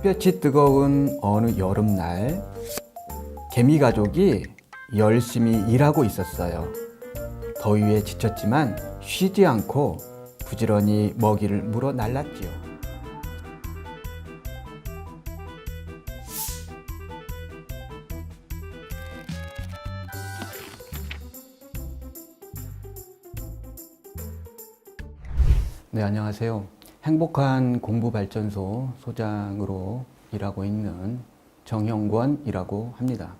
햇볕이 뜨거운 어느 여름날 개미 가족이 열심히 일하고 있었어요. 더위에 지쳤지만 쉬지 않고 부지런히 먹이를 물어 날랐지요. 네, 안녕하세요. 행복한 공부발전소 소장으로 일하고 있는 정형권이라고 합니다.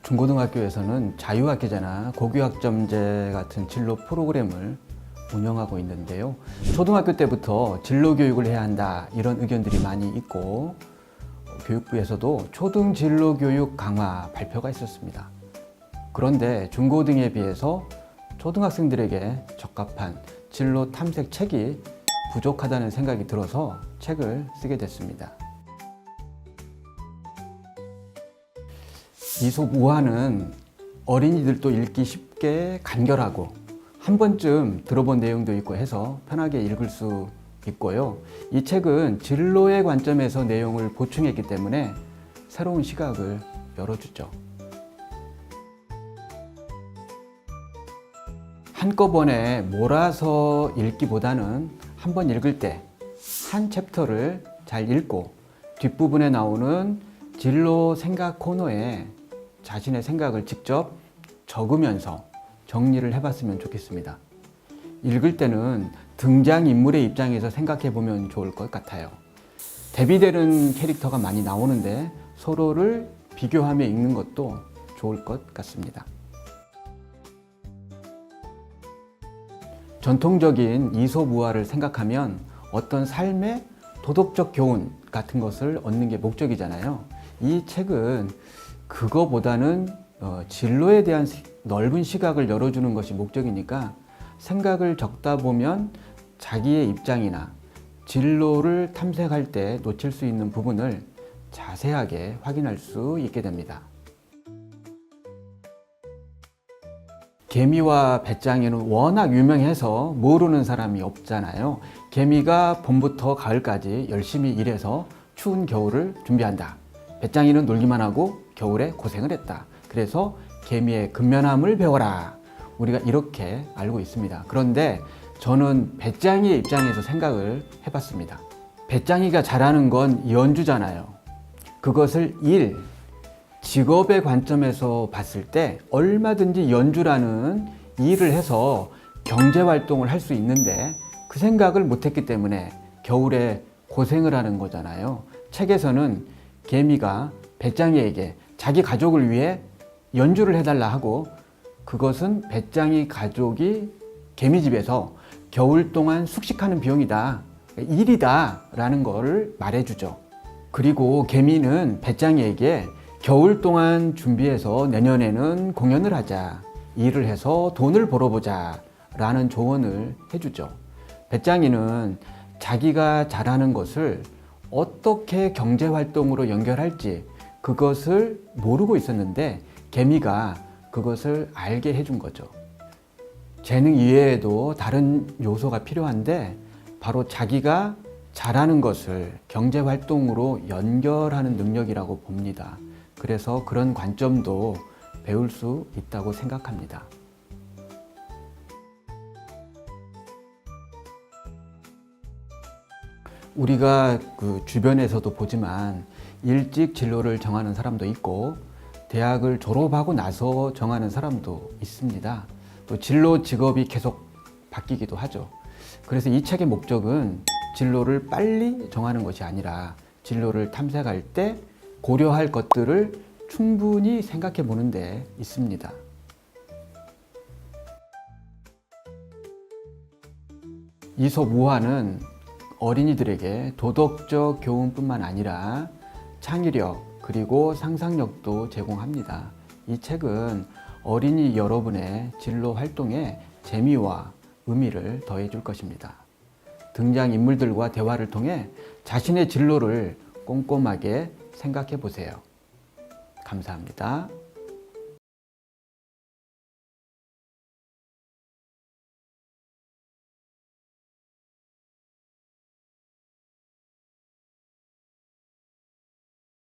중고등학교에서는 자유학기제나 고교학점제 같은 진로 프로그램을 운영하고 있는데요. 초등학교 때부터 진로 교육을 해야 한다, 이런 의견들이 많이 있고, 교육부에서도 초등 진로 교육 강화 발표가 있었습니다. 그런데 중고등에 비해서 초등학생들에게 적합한 진로 탐색 책이 부족하다는 생각이 들어서 책을 쓰게 됐습니다. 이솝 우화는 어린이들도 읽기 쉽게 간결하고 한 번쯤 들어본 내용도 있고 해서 편하게 읽을 수 있고요. 이 책은 진로의 관점에서 내용을 보충했기 때문에 새로운 시각을 열어주죠. 한꺼번에 몰아서 읽기보다는 한 번 읽을 때 한 챕터를 잘 읽고 뒷부분에 나오는 진로 생각 코너에 자신의 생각을 직접 적으면서 정리를 해봤으면 좋겠습니다. 읽을 때는 등장인물의 입장에서 생각해 보면 좋을 것 같아요. 대비되는 캐릭터가 많이 나오는데 서로를 비교하며 읽는 것도 좋을 것 같습니다. 전통적인 이솝 우화를 생각하면 어떤 삶의 도덕적 교훈 같은 것을 얻는 게 목적이잖아요. 이 책은 그거보다는 진로에 대한 넓은 시각을 열어주는 것이 목적이니까 생각을 적다 보면 자기의 입장이나 진로를 탐색할 때 놓칠 수 있는 부분을 자세하게 확인할 수 있게 됩니다. 개미와 배짱이는 워낙 유명해서 모르는 사람이 없잖아요. 개미가 봄부터 가을까지 열심히 일해서 추운 겨울을 준비한다. 배짱이는 놀기만 하고 겨울에 고생을 했다. 그래서 개미의 근면함을 배워라. 우리가 이렇게 알고 있습니다. 그런데 저는 배짱이의 입장에서 생각을 해봤습니다. 배짱이가 잘하는 건 연주잖아요. 그것을 직업의 관점에서 봤을 때 얼마든지 연주라는 일을 해서 경제활동을 할 수 있는데 그 생각을 못했기 때문에 겨울에 고생을 하는 거잖아요. 책에서는 개미가 배짱이에게 자기 가족을 위해 연주를 해달라 하고 그것은 배짱이 가족이 개미집에서 겨울 동안 숙식하는 비용이다, 일이다 라는 거를 말해주죠. 그리고 개미는 배짱이에게 겨울 동안 준비해서 내년에는 공연을 하자, 일을 해서 돈을 벌어보자 라는 조언을 해주죠. 배짱이는 자기가 잘하는 것을 어떻게 경제활동으로 연결할지 그것을 모르고 있었는데 개미가 그것을 알게 해준 거죠. 재능 이외에도 다른 요소가 필요한데 바로 자기가 잘하는 것을 경제활동으로 연결하는 능력이라고 봅니다. 그래서 그런 관점도 배울 수 있다고 생각합니다. 우리가 그 주변에서도 보지만 일찍 진로를 정하는 사람도 있고 대학을 졸업하고 나서 정하는 사람도 있습니다. 또 진로 직업이 계속 바뀌기도 하죠. 그래서 이 책의 목적은 진로를 빨리 정하는 것이 아니라 진로를 탐색할 때 고려할 것들을 충분히 생각해 보는 데 있습니다. 이솝 우화는 어린이들에게 도덕적 교훈뿐만 아니라 창의력 그리고 상상력도 제공합니다. 이 책은 어린이 여러분의 진로 활동에 재미와 의미를 더해줄 것입니다. 등장인물들과 대화를 통해 자신의 진로를 꼼꼼하게 생각해 보세요. 감사합니다.